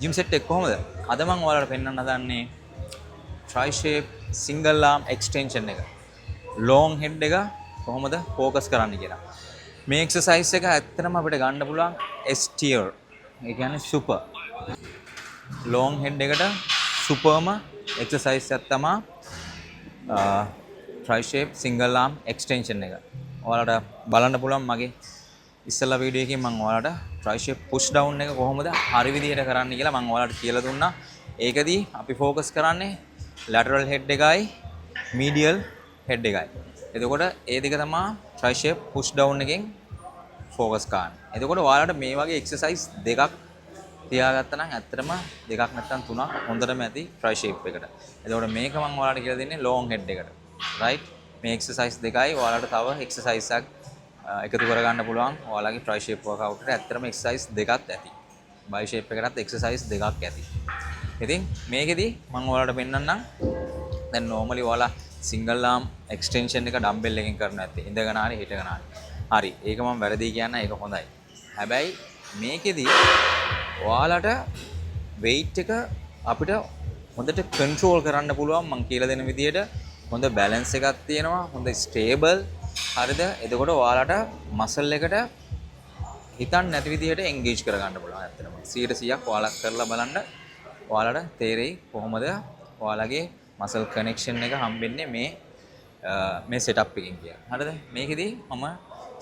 Gym set එක කොහොමද? අද මම ඔයාලට පෙන්වන්න හදන්නේ tricep single arm extension එක. long head එක කොහොමද focus කරන්න කියලා. මේ exercise එක ඇත්තටම අපිට ගන්න පුළුවන් S tier. ඒ කියන්නේ super. long head එකට superම exercise එකක් තමයි tricep single arm extension එක. ඔයාලට බලන්න පුළුවන් මගේ ඉස්සෙල්ලා වීඩියෝ එකකින් මම ඔයාලට tricep push down එක කොහොමද හරි විදිහට කරන්න කියලා මම ඔයාලට කියලා දුන්නා. ඒකදී අපි focus කරන්නේ lateral head එකයි medial head එකයි. එතකොට ඒ දෙක තමයි tricep push down එකෙන් focus කරන්නේ. එතකොට ඔයාලට මේ වගේ exercise දෙකක් තියාගත්තා නම් ඇත්තටම දෙකක් නැත්නම් තුනක් හොඳටම ඇති tricep එකට. එතකොට මේක මම ඔයාලට කියලා දෙන්නේ long head එකට. right? මේ exercise දෙකයි ඔයාලට තව exercise එකක් එකතු කරගන්න පුළුවන්. ඔයාලගේ tricep workout එකට ඇත්තටම exercise දෙකක් ඇති. bicep එකටත් exercise දෙකක් ඇති. ඉතින් මේකෙදි මම ඔයාලට පෙන්නන්නම්. දැන් normally ඔයාලා single arm extension එක dumbbell එකෙන් කරනවා ඇත්තේ. ඉඳගෙන හරි හිටගෙන හරි. හරි. ඒක මම වැරදි කියන්න ඒක හොඳයි. හැබැයි මේකෙදි ඔයාලට weight එක අපිට හොඳට control කරන්න පුළුවන් මම කියලා දෙන විදිහට හොඳ balance එකක් තියෙනවා. හොඳ stable හරිද? එතකොට ඔයාලට muscle එකට හිතන්න නැති විදිහට engage කරගන්න පුළුවන් ඇත්තටම. 100%ක් ඔයාලා කරලා බලන්න. ඔයාලට තේරෙයි කොහොමද ඔයාලගේ muscle connection එක හම්බෙන්නේ මේ setup එකකින් කියලා. හරිද? මේකෙදි මම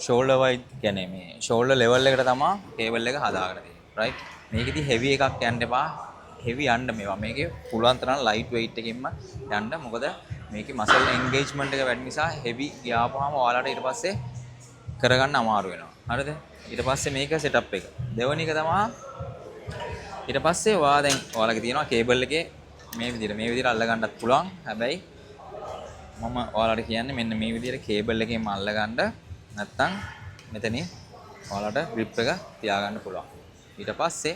shoulder wide කියන්නේ මේ shoulder level එකට තමයි cable එක හදාගෙන තියෙන්නේ. right? මේකෙදි heavy එකක් යන්න එපා. heavy යන්න මේවා. මේකේ පුළුවන් තරම් light weight එකකින්ම යන්න. මොකද මේකේ muscle engagement එක වැඩි නිසා heavy ගියාපුවාම ඔයාලට ඊට පස්සේ කරගන්න අමාරු වෙනවා. හරිද? ඊට පස්සේ මේක setup එක. දෙවෙනි එක තමයි ඊට පස්සේ දැන් ඔයාලගේ තියෙනවා කේබල් එකේ මේ විදිහට අල්ල ගන්නත් පුළුවන්. හැබැයි මම ඔයාලට කියන්නේ මෙන්න මේ විදිහට කේබල් එකෙන්ම අල්ල ගන්න. නැත්තම් මෙතනින් ඔයාලට grip එක තියාගන්න පුළුවන්. ඊට පස්සේ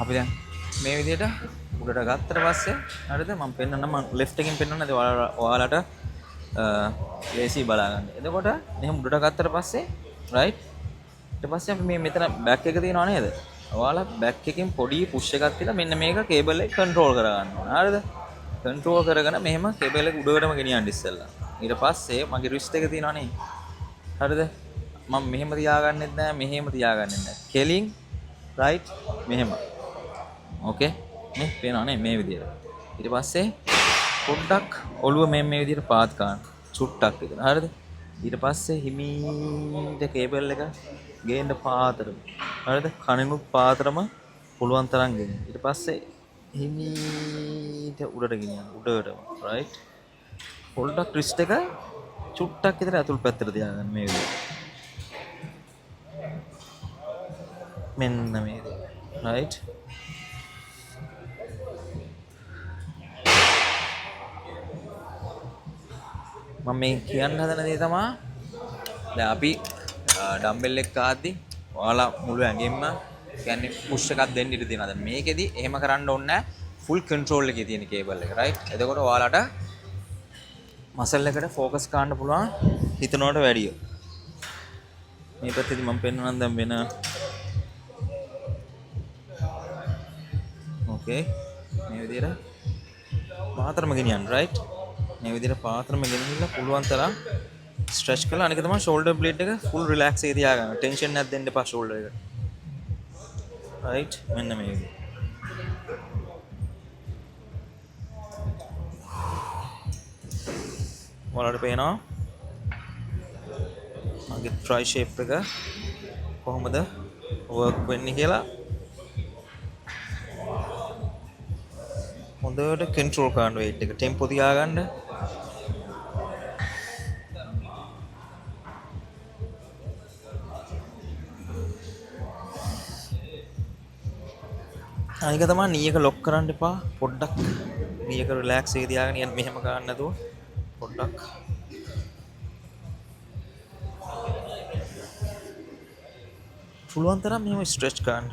අපි දැන් මේ විදිහට උඩට ගත්තට පස්සේ හරිද මම පෙන්නන්න මම left එකෙන් පෙන්නන්න ඔයාලට ලේසි බලා ගන්න. එතකොට මෙහෙම උඩට ගත්තට පස්සේ right ඊට පස්සේ අපි මේ මෙතන back එක තියෙනව නේද? ඔයාලා back එකෙන් පොඩි push එකක් තියලා මෙන්න මේක cable එක control කරගන්න ඕන. හරිද? control කරගෙන මෙහෙම cable එක උඩටම ගෙනියන්න ඉස්සෙල්ලා. ඊට පස්සේ මගේ wrist එක තියෙනව නේ. හරිද? මම මෙහෙම තියාගන්නෙත් නෑ මෙහෙම තියාගන්නෙත් නෑ. කෙලින් right මෙහෙම. okay මේ පේනව නේ මේ විදිහට. ඊට පස්සේ පොඩ්ඩක් ඔළුව මේ විදිහට පාත් ගන්න. චුට්ටක් විතර. හරිද? ඊට පස්සේ හිමීට කේබල් එක ගේන්න පාතරම. හරිද? කණිනුත් පාතරම පුළුවන් තරම් ගෙනියන්න. ඊට පස්සේ හිමීට උඩට ගෙනියන්න. උඩටම. right? පොඩ්ඩක් රිස්ට් එක චුට්ටක් විතර අතුල් පැත්තට තියාගන්න මේ විදිහට. මෙන්න මේ විදිහට. right? මම මේ කියන්න හදන දේ තමයි දැන් අපි ඩම්බෙල් එක ගහද්දි ඔයාලා මුළු ඇඟෙන්ම කියන්නේ පුෂ් එකක් දෙන්න ඉඩ තියෙනවා. දැන් මේකෙදි එහෙම කරන්න ඕනේ නැහැ. ෆුල් කන්ට්‍රෝල් එකේ තියෙන කේබල් එක. right? එතකොට ඔයාලට මසල් එකට ફોකස් කරන්න පුළුවන් හිතනවට වැඩිය. මේ පැත්තේදී මම පෙන්නනවා දැන් වෙන okay මේ විදිහට පාතරම ගෙනියන්න. right? මේ විදිහට පාතරම ගෙනිහිල්ලා පුළුවන් තරම් ස්ට්‍රෙච් කරලා අනික තමයි shoulder blade එක full relax එකේ තියාගන්න. tension එකක් දෙන්න එපා shoulder එකට. right? මෙන්න මේ විදිහට. ඔයාලට පේනවා මගේ tricep එක කොහොමද work වෙන්නේ කියලා. හොඳට control කරන්න weight එක tempo තියාගන්න. අනික තමයි knee එක lock කරන්න එපා. පොඩ්ඩක් knee එක relax එකේ තියාගෙන යන්න මෙහෙම ගන්න නැතුව පොඩ්ඩක් පුළුවන් තරම් මෙහෙම stretch කරන්න.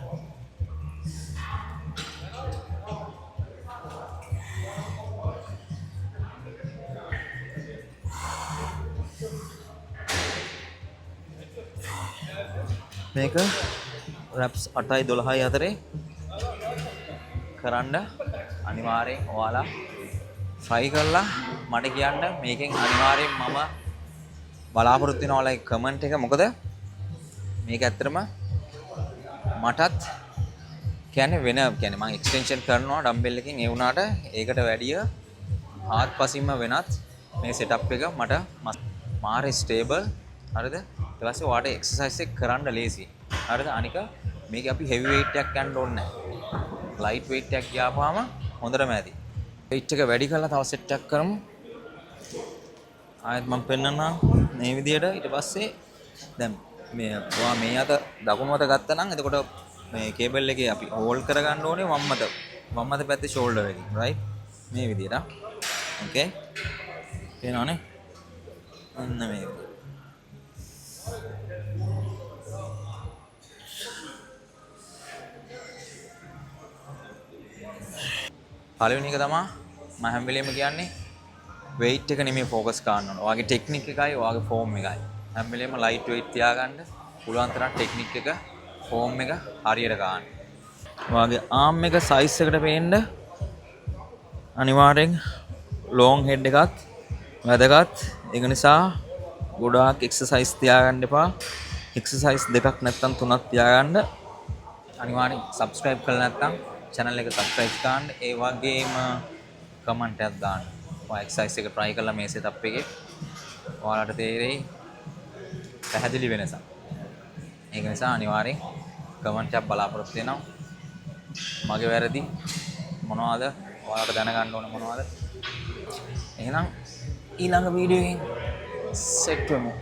මේක reps 8යි 12යි අතරේ කරන්න අනිවාර්යෙන් ඔයාලා try කරලා මට කියන්න මේකෙන් අනිවාර්යෙන් මම බලාපොරොත්තු වෙන ඔයාලගේ comment එක. මොකද මේක ඇත්තටම මටත් කියන්නේ කියන්නේ මම extension කරනවා dumbbell එකකින්. ඒ වුණාට ඒකට වැඩිය ආත්පසින්ම වෙනත් මේ setup එක මට මාර stable. හරිද? ඊට පස්සේ ඔයාලට exercise එක කරන්න ලේසි. හරිද? අනික මේක අපි heavy weight එකක් ගන්න ඕනේ නැහැ. light weight එකක් ගියාපුවාම හොඳටම ඇති. weight එක වැඩි කරලා තව set එකක් කරමු. ආයෙත් මම පෙන්නන්නම් මේ විදියට. ඊට පස්සේ දැන් මේ ඔයා මේ අත දකුණු අත ගත්තා නම් එතකොට මේ කේබල් එකේ අපි හෝල්ඩ් කරගන්න ඕනේ වම් අත පැත්තේ shoulder එකකින්. right? මේ විදියට. okay? පේනවනේ? අන්න මේ විදියට. පළවෙනි එක තමයි මම හැම වෙලේම කියන්නේ weight එක නෙමෙයි focus කරන්න ඕන. ඔයාගේ technique එකයි ඔයාගේ form එකයි. හැම වෙලේම light weight තියාගන්න. පුළුවන් තරම් technique එක form එක හරියට ගන්න. ඔයාගේ arm එක size එකට පේන්න අනිවාර්යෙන් long head එකත් වැදගත්. ඒක නිසා ගොඩාක් exercise තියාගන්න එපා. exercise දෙකක් නැත්නම් තුනක් තියාගන්න. අනිවාර්යෙන් subscribe කරලා නැත්නම් channel එක subscribe කරන්න. ඒ වගේම comment එකක් දාන්න. ඔයා exercise එක try කරලා මේ setup එකේ ඔයාලට තේරෙයි පැහැදිලි වෙනසක්. ඒක නිසා අනිවාර්යෙන් comment එකක් බලාපොරොත්තු වෙනවා. මගේ වැරදි මොනවද? ඔයාලට දැනගන්න ඕන මොනවද? එහෙනම් ඊළඟ වීඩියෝ එකෙන් සෙට් වෙමු.